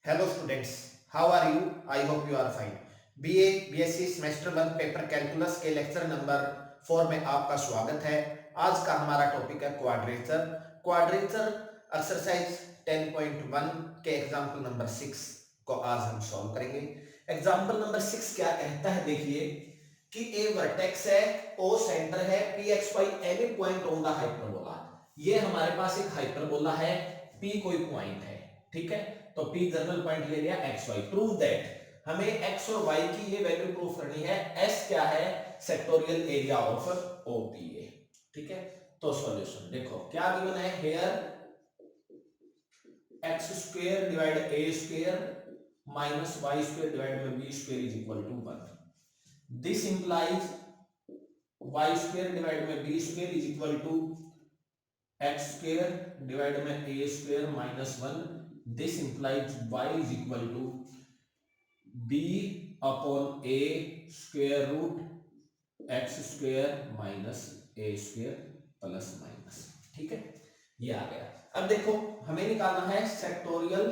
Hello students, how are you? I hope you are fine. BA BSc semester 1 paper calculus के lecture number 4 में आपका स्वागत है। आज का हमारा टॉपिक है क्वाड्रेचर। क्वाड्रेचर एक्सरसाइज 10.1 के एग्जांपल नंबर 6 को आज हम सॉल्व करेंगे। एग्जांपल नंबर 6 क्या कहता है, देखिए कि ए वर्टेक्स है, ओ सेंटर है, P X Y any point on the hyperbola. ये हमारे पास एक हाइपरबोला है, पी कोई पॉइंट है, ठीक है। तो P जर्नल पॉइंट ले लिया एक्स वाई। प्रूव दैट, हमें एक्स और वाई की ये वैल्यू प्रूव करनी है। S क्या है? सेक्टोरियल एरिया ऑफ OPA, ठीक है। तो सॉल्यूशन देखो क्या गिवन है here, x square divide a square minus y square divide by b square is equal to 1। This implies y square divide by b square is equal to x square divide by a square minus 1। This implies y is equal to b upon a square root x square minus a square plus minus, ठीक है। ये आ गया। अब देखो हमें निकालना है सेक्टोरियल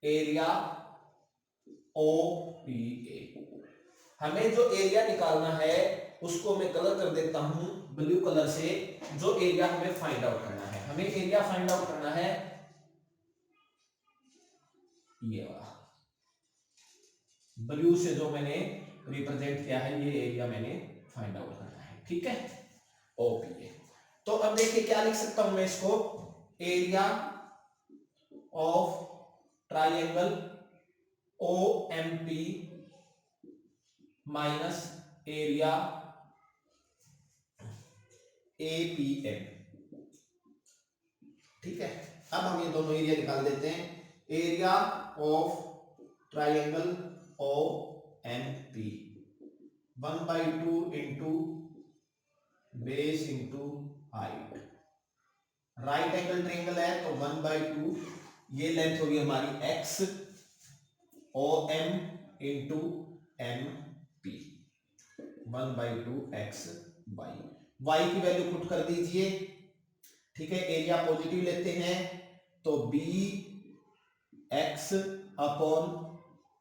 एरिया OPA। हमें जो एरिया निकालना है उसको मैं कलर कर देता हूं ब्लू कलर से। जो एरिया हमें फाइंड आउट करना है, हमें एरिया फाइंड आउट करना है ये वाला ब्लू से जो मैंने रिप्रेजेंट किया है, ये एरिया मैंने फाइंड आउट करना है, ठीक है, OPA। तो अब देखिए क्या लिख सकता हूं मैं इसको, area of triangle OMP minus area APM, ठीक है। अब हम ये दोनों एरिया निकाल देते हैं। Area of triangle OMP 1/2 into base into height. Right angle triangle है तो 1/2, ये लेंथ होगी हमारी x, OM into MP 1/2 x y की वैल्यू पुट कर दीजिए, ठीक है। एरिया पॉजिटिव लेते हैं तो b x upon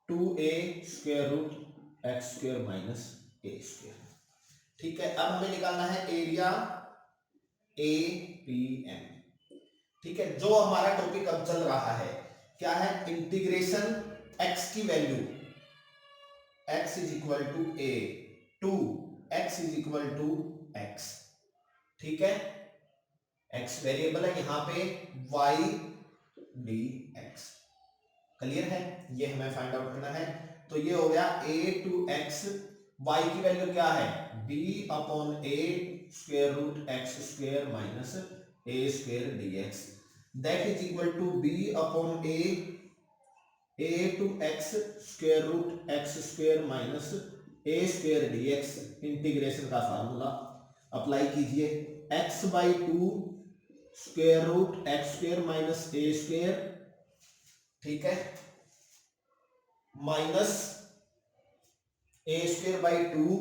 2a square root x square minus a square, ठीक है। अब हमें निकालना है एरिया APM, ठीक है। जो हमारा टॉपिक अब चल रहा है क्या है, इंटीग्रेशन x की value x is equal to a to x is equal to x, ठीक है। x वेरिएबल है यहां पे, y dx, क्लियर है। ये हमें फाइंड आउट करना है। तो ये हो गया a टू x, y की वैल्यू क्या है, b upon a square root x square minus a square dx, that is equal to b upon a to x square root x square minus a square dx। Integration का formula apply कीजिए, x by 2 square root x square minus a square, ठीक है, minus a square by 2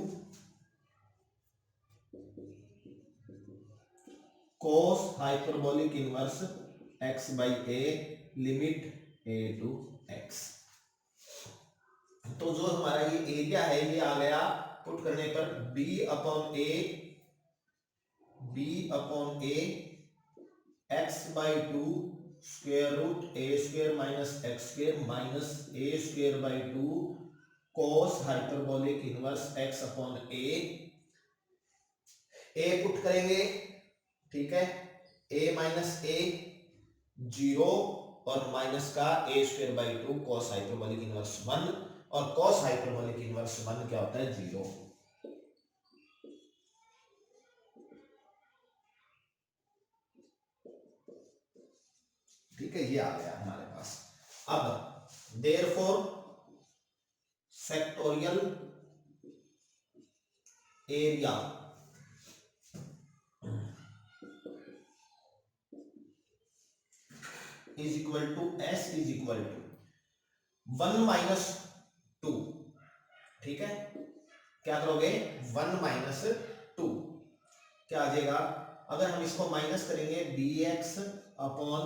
cos hyperbolic inverse x by a limit a to x। तो जो हमारा ये area है ये आ गया पुट करने पर b upon a x by 2 square root a square minus x square minus a square by 2 cos hyperbolic inverse x upon a put करेंगे, ठीक है। a माइनस a 0 और माइनस का a square by 2 cos hyperbolic inverse 1, और cos hyperbolic inverse 1 क्या होता है, 0, ठीक है। ये आ गया हमारे पास। अब therefore sectorial area is equal to S is equal to 1 minus 2, ठीक है। क्या करोगे, 1 माइनस 2 क्या आ जाएगा, अगर हम इसको माइनस करेंगे bx upon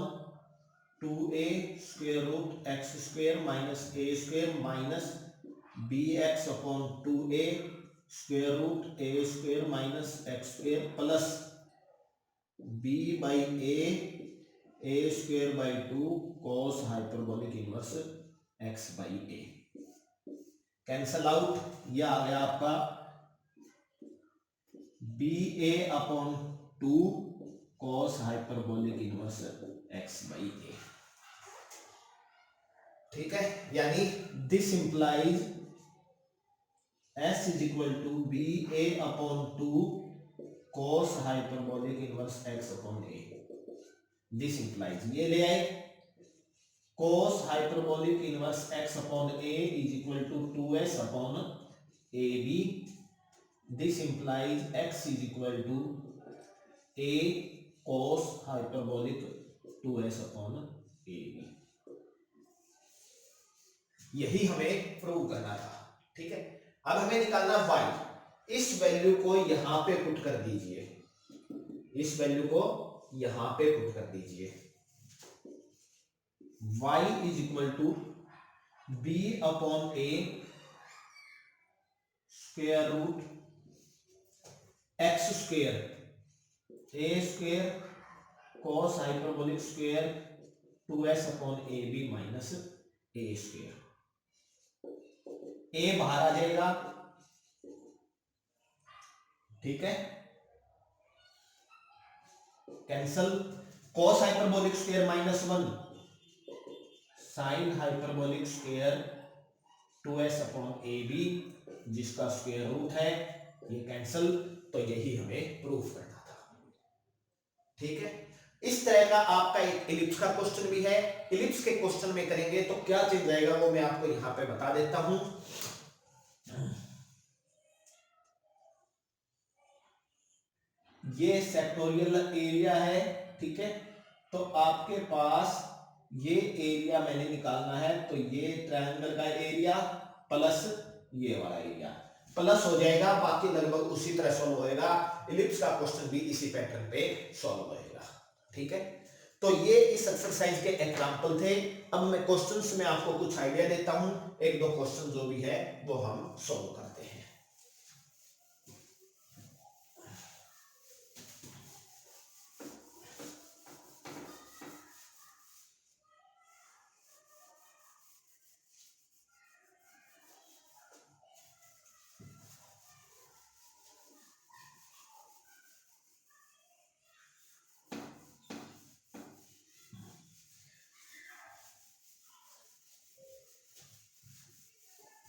2a square root x square minus a square minus bx upon 2a square root a square minus x square plus b by a square by 2 cos hyperbolic inverse x by a. Cancel out, यह आ गया आपका b a upon 2 cos hyperbolic inverse x by a. ठीक है, यानी this implies s is equal to b a upon 2 cos hyperbolic inverse x upon a. This implies, ये ले आए cos hyperbolic inverse x upon a is equal to 2s upon ab। This implies x is equal to a cos hyperbolic 2s upon ab। यही हमें prove करना था। ठीक है, अब हमें निकालना y। इस वैल्यू को यहां पे पुट कर दीजिए, इस वैल्यू को यहां पे पुट कर दीजिए। y is equal to b upon a square root x square a square cos hyperbolic square 2s upon ab minus a square. a बाहर आ जाएगा, ठीक है, cancel. Cos hyperbolic square minus 1 sine hyperbolic square 2s upon ab जिसका square root है, ये cancel. तो यही हमें प्रूफ करना था। ठीक है, इस तरह का आपका एक इलिप्स का क्वेश्चन भी है। इलिप्स के क्वेश्चन में करेंगे तो क्या चेंज आएगा वो मैं आपको यहां पे बता देता हूं। ये सेक्टोरियल एरिया है, ठीक है, तो आपके पास ये एरिया मैंने निकालना है, तो ये ट्रायंगल का एरिया प्लस ये वाला एरिया प्लस हो जाएगा, बाकी लगभग उसी तरह सॉल्व होएगा। इलिप्स का क्वेश्चन भी इसी पैटर्न पे सॉल्व होएगा। ठीक है, तो ये इस एक्सरसाइज के एग्जांपल थे। अब मैं क्वेश्चंस में आपको कुछ आइडिया देता हूं, एक दो क्वेश्चन जो भी है वो हम सॉल्व करते हैं।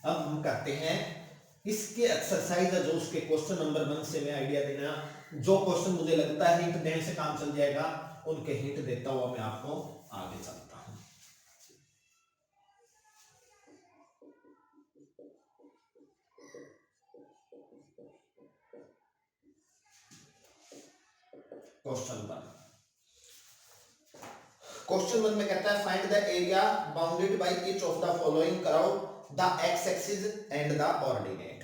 अब हम करते हैं इसके एक्सरसाइज, जो उसके क्वेश्चन नंबर 1 से मैं आइडिया देना, जो क्वेश्चन मुझे लगता है हिंट देने से काम चल जाएगा, उनके हिंट देता हुआ मैं आपको आगे चलता हूं। क्वेश्चन 1 में कहता है find the area bounded by each of the following, curve the x axis and the ordinate.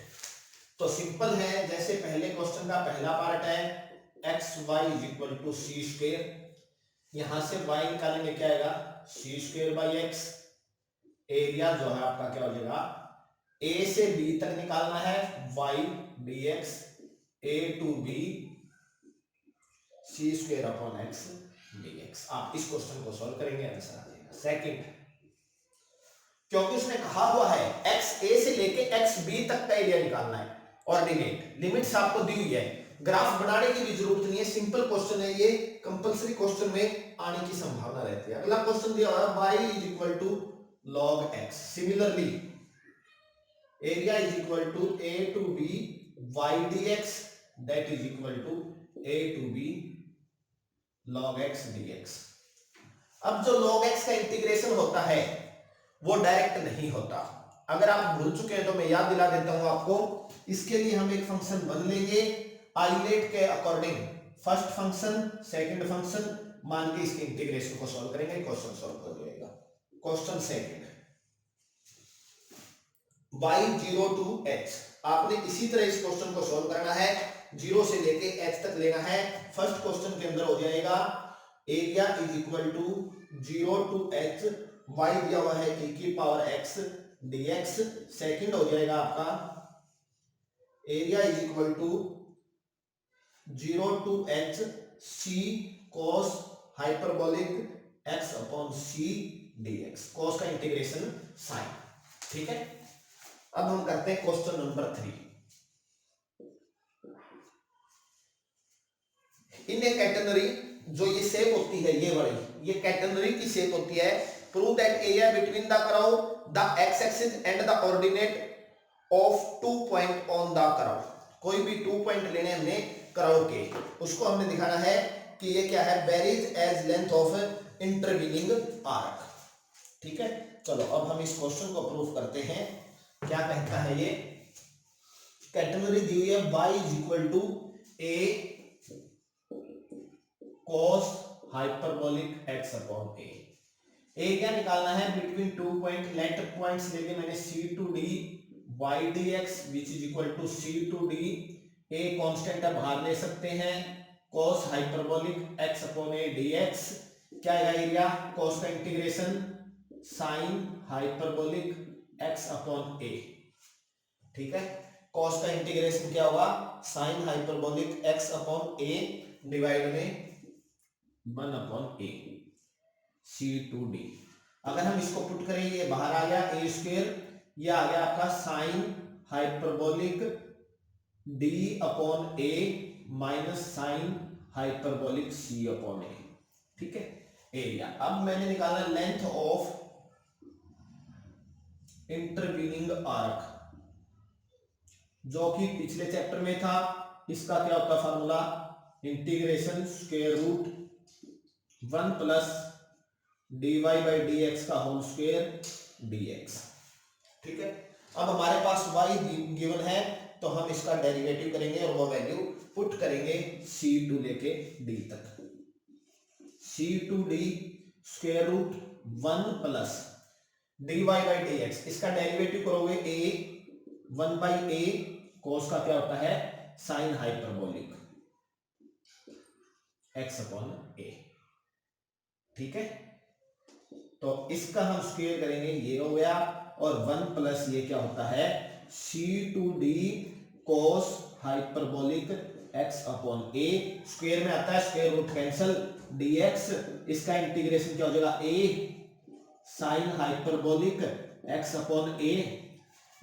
तो सिंपल है, जैसे पहले क्वेश्चन का पहला पार्ट है x y is equal to c square, यहां से y निकालेंगे, क्या आएगा c square by x. Area जो है आपका क्या हो जाएगा, a से b तक निकालना है y dx, a to b c square upon x dx। आप इस क्वेश्चन को सॉल्व करेंगे, आंसर आ जाएगा। सेकंड, क्योंकि उसने कहा हुआ है एक्स ए से लेके एक्स बी तक का एरिया निकालना है, ऑर्डिनेट लिमिट्स आपको दी हुई है, ग्राफ बनाने की भी जरूरत नहीं है, सिंपल क्वेश्चन है ये, कंपलसरी क्वेश्चन में आने की संभावना रहती है। अगला क्वेश्चन दिया हुआ है y is equal to log x। Similarly area is equal to a to b y dx that is equal to a to b log x dx। अब जो log x का इंटीग्रेशन होता है वो डायरेक्ट नहीं होता, अगर आप भूल चुके हैं तो मैं याद दिला देता हूं आपको। इसके लिए हम एक फंक्शन बन लेंगे आइलेट के according, first function second function मान के इसके इंटीग्रेशन को सॉल्व करेंगे, क्वेश्चन सॉल्व हो जाएगा। Question second, y0 to h, आपने इसी तरह इस क्वेश्चन को सॉल्व करना है, 0 से लेके h तक लेना है। फर्स्ट क्वेश्चन के अंदर हो जाएगा area is equal to 0 to h, y दिया हुआ है e की पावर x dx। सेकंड हो जाएगा आपका area is equal to 0 to h c cos hyperbolic x upon c dx, cos का इंटीग्रेशन साइन। ठीक है, अब हम करते हैं question number 3। In a category, जो ये शेप होती है ये वाली, ये कैटेगरी की शेप होती है। Prove that area between the curve the x axis and the ordinate of 2 point on the curve. कोई भी 2 पॉइंट लेने हमने कर्व के, उसको हमने दिखाना है कि ये क्या है, varies as length of intervening arc. ठीक है, चलो अब हम इस क्वेश्चन को प्रूव करते हैं। क्या कहता है ये, कैटेगरी दी हुई है y is equal to a cos hyperbolic x upon a। Area निकालना है बिटवीन 2 पॉइंट, लेट पॉइंट्स लेके मैंने c to d y dx which is equal to c to d, a constant है बाहर ले सकते हैं, cos hyperbolic x upon a dx। क्या है एरिया, cos का integration sin hyperbolic x upon a। ठीक है, cos का इंटीग्रेशन क्या होगा, sin hyperbolic x upon a divide में 1 upon a c to d। अगर हम इसको पुट करें, ये बाहर आ गया a स्क्वायर, ये आ गया आपका sin hyperbolic d upon a minus sin hyperbolic c upon a। ठीक है, एरिया। अब मैंने निकाला लेंथ ऑफ इंटरवीनिंग आर्क, जो कि पिछले चैप्टर में था। इसका क्या होता formula, integration square root 1 plus dy by d x का होल स्क्वायर dx। ठीक है, अब हमारे पास y गिवन है, तो हम इसका डेरिवेटिव करेंगे और वो वैल्यू पुट करेंगे c टू लेके d तक। c to d square root 1 plus dy by d x, इसका डेरिवेटिव करोगे a 1 बाई a, cos का क्या होता है, sine hyperbolic x upon a। ठीक है, तो इसका हम स्क्वायर करेंगे, ये हो गया, और 1 प्लस ये क्या होता है, c to d cos hyperbolic x upon a, square में आता है स्क्वायर रूट कैंसिल, dx। इसका इंटीग्रेशन क्या हो जाएगा, a sine hyperbolic x upon a।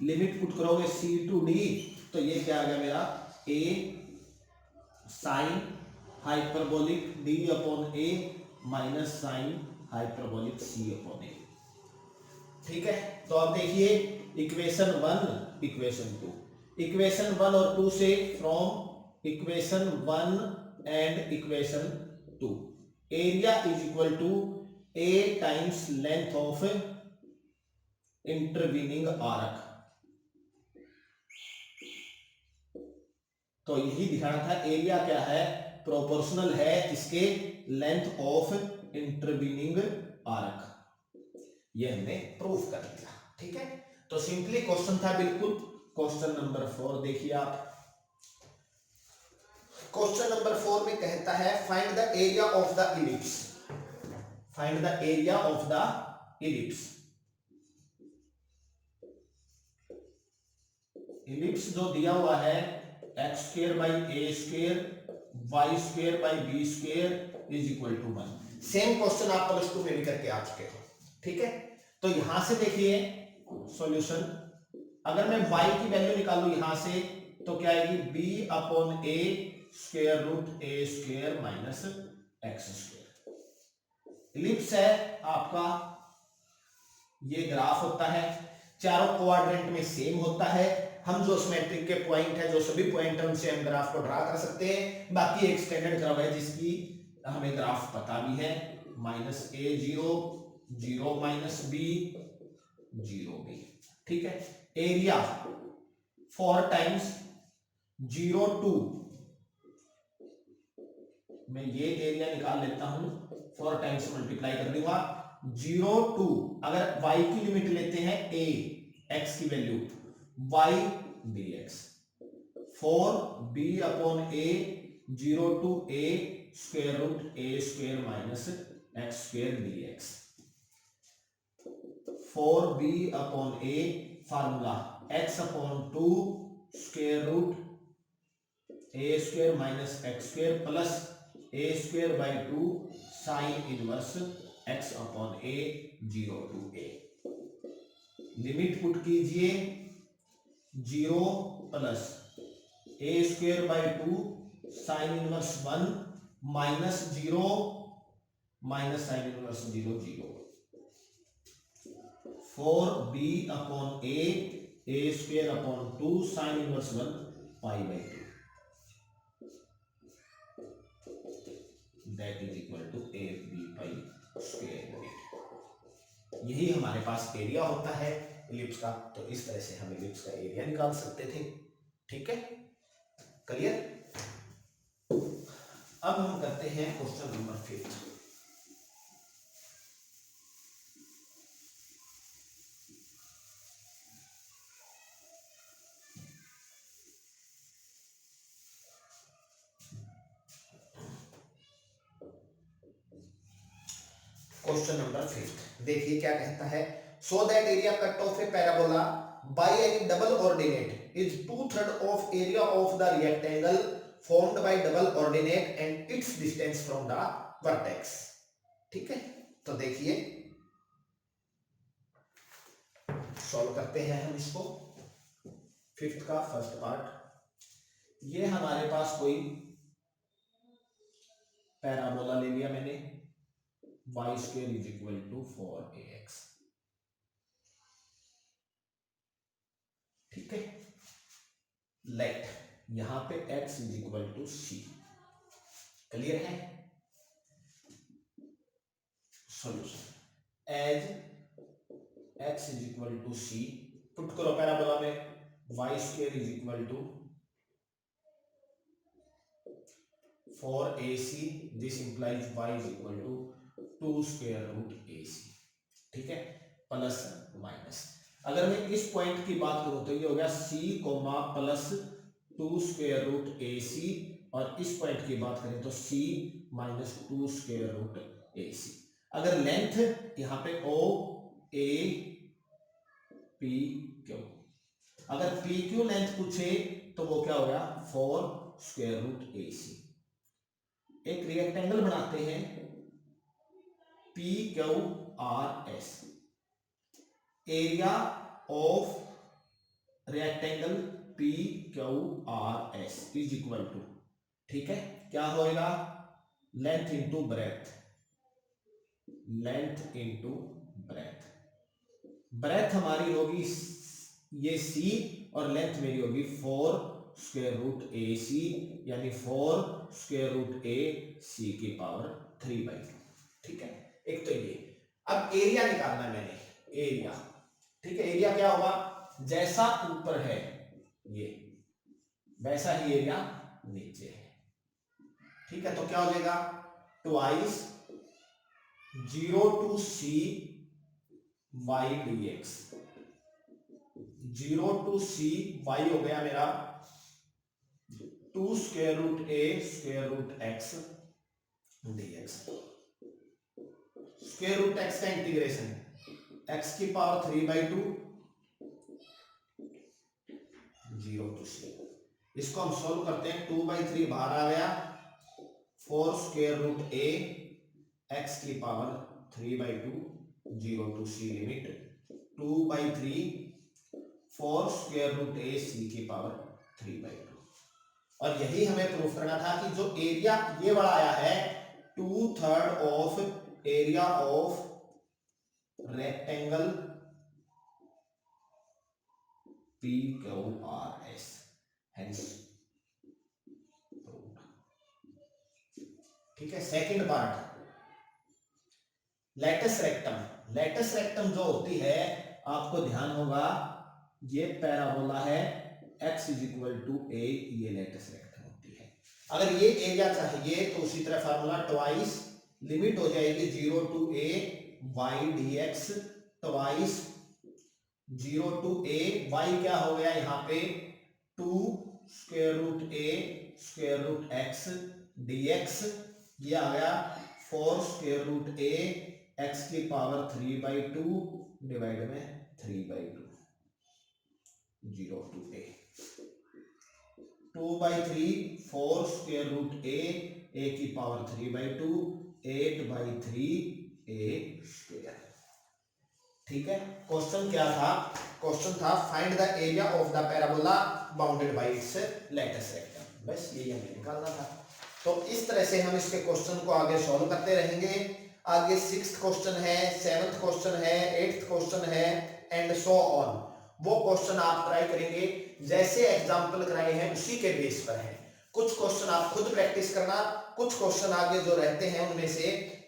Limit put करोगे c टू d, तो ये क्या आ गया मेरा, a sine hyperbolic d upon a minus sine hyperbolic c upon a। ठीक है, तो अब देखिए इक्वेशन 1 इक्वेशन 2, इक्वेशन 1 और 2 से, from equation 1 and equation 2, area is equal to a times length of intervening arc. तो यही दिखाना था, एरिया क्या है, प्रोपोर्शनल है इसके लेंथ ऑफ इंटरवीनिंग आर्क। ये हमने प्रूफ कर दिया। ठीक है, तो सिंपली क्वेश्चन था बिल्कुल। क्वेश्चन नंबर 4 देखिए आप। क्वेश्चन नंबर 4 में कहता है find the area of the ellipse, find the area of the ellipse. Ellipse जो दिया हुआ है x square by a square y square by b square is equal to 1। Same question आप प्लस 2 में भी करके आ चुके हो। ठीक है, तो यहां से देखिए सॉल्यूशन, अगर मैं y की वैल्यू निकालू यहां से, तो क्या आएगी, b upon a square root a square minus x square. Ellipse है आपका, ये ग्राफ होता है, चारों क्वाड्रेंट में सेम होता है। हम जो सिमेट्रिक के पॉइंट है, जो सभी पॉइंट है, उनसे हम ग्राफ को ड्रा कर सकते हैं। बाकी एक स्टैंडर्ड कर्व है जिसकी हमें ग्राफ पता भी है, minus a 0 0 minus b 0 b। ठीक है, एरिया 4 टाइम्स 0 2, मैं ये एरिया निकाल लेता हूं, 4 टाइम्स मल्टीप्लाई कर दूंगा 0 2। अगर y की लिमिट लेते हैं a, x की value y dx, 4 b upon a 0 to a square root a square minus x square d x. Four b upon a formula x upon 2 square root a square minus x square plus a square by 2 sine inverse x upon a 0 to a. Limit put कीजिए 0 plus a square by 2 sine inverse 1 minus 0 minus sine inverse 0 0। For b upon a square upon 2 sine inverse 1 pi by 2 that is equal to a b pi square unit. यही हमारे पास area होता है ellipse का। तो इस तरह से हम इलिप्स का एरिया निकाल सकते थे। ठीक है, क्लियर। अब हम करते हैं क्वेश्चन नंबर 5। क्वेश्चन नंबर 5 देखिए क्या कहता है। So that area cut off A parabola by any double ordinate is 2/3 of area of the rectangle formed by double ordinate and it's distance from the vertex. ठीक है, तो देखिए solve करते हैं हम इसको। 5th का फर्स्ट पार्ट। ये हमारे पास कोई पैराबोला ले लिया मैंने, y square is equal to 4ax। ठीक है, लेट यहां पे x is equal to c। Clear है। Solution as x is equal to c put करो पैराबोला में y square is equal to 4ac। This implies y is equal to 2 square root ac। ठीक है, plus minus. अगर मैं इस point की बात करूं तो ये हो गया c comma plus 2 square root ac, और इस पॉइंट की बात करें तो c minus 2 square root ac। अगर लेंथ यहां पे o a p q, अगर p q लेंथ पूछे तो वो क्या हो गया 4 स्क्वायर रूट ac। एक रेक्टेंगल बनाते हैं P Q R S. Area of rectangle P Q R S is equal to, ठीक है, क्या होएगा length into breath. Length into breath. Breath हमारी होगी ये सी और लेंथ मेरी होगी 4 स्क्वायर रूट ए सी, यानी 4 स्क्वायर रूट ए सी की पावर 3/2। ठीक है, एक तो ये। अब एरिया निकालना है मैंने, एरिया। ठीक है, एरिया क्या होगा, जैसा ऊपर है ये वैसा ही एरिया नीचे है। ठीक है, तो क्या हो जाएगा twice 0 to c y d x. 0 to c y हो गया मेरा 2 square root a square root x d x. Square root x का इंटीग्रेशन x की पावर 3/2 0 टू सी। इसको हम सॉल्व करते हैं। 2/3 बाहर आ गया, 4 स्क्वायर रूट ए x की power 3/2 0 to c limit 2/3 4 square root a c की पावर 3/2। और यही हमें प्रूफ करना था कि जो एरिया ये बड़ा आया है 2/3 of area of rectangle P Q R S, hence proved. ठीक है, second part latus rectum. Latus rectum जो होती है आपको ध्यान होगा ये पैराबोला है x इज इक्वल टू ए, ये लेटस रेक्टम होती है। अगर ये एरिया चाहिए तो उसी तरह फार्मूला ट्वाइस लिमिट हो जाएगी 0 to a y d x, twice 0 to a y क्या हो गया यहाँ पे 2 square root a square root x d x ये आ गया 4 स्क्वायर रूट ए एक्स की पावर 3/2 डिवाइड में 3/2 0 to a 2/3 4 square root a की पावर 3/2 8/3 a स्क्वायर। ठीक है, क्वेश्चन क्या था? क्वेश्चन था find the area of the parabola bounded by its latus rectum. बस यही हमें निकालना था। तो इस तरह से हम इसके क्वेश्चन को आगे सॉल्व करते रहेंगे। आगे 6th क्वेश्चन है, 7th क्वेश्चन है, 8th क्वेश्चन है एंड सो ऑन। वो क्वेश्चन आप ट्राई करेंगे जैसे एग्जाम्पल कराए हैं उसी के बेस पर है। कुछ क्वेश्चन आप खुद प्रैक्टिस करना, कुछ क्वेश्चन आगे जो रहते हैं उनमें से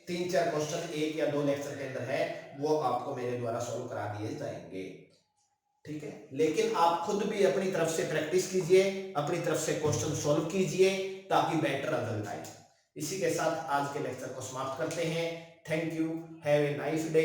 3-4 क्वेश्चन 1 या 2 लेक्चर के अंदर है वो आपको मेरे द्वारा सॉल्व करा दिए जाएंगे। ठीक है, लेकिन आप खुद भी अपनी तरफ से प्रैक्टिस कीजिए, अपनी तरफ से क्वेश्चन सॉल्व कीजिए ताकि बेटर रिजल्ट आए। इसी के साथ आज के लेक्चर को समाप्त करते हैं। Thank you, have a nice day.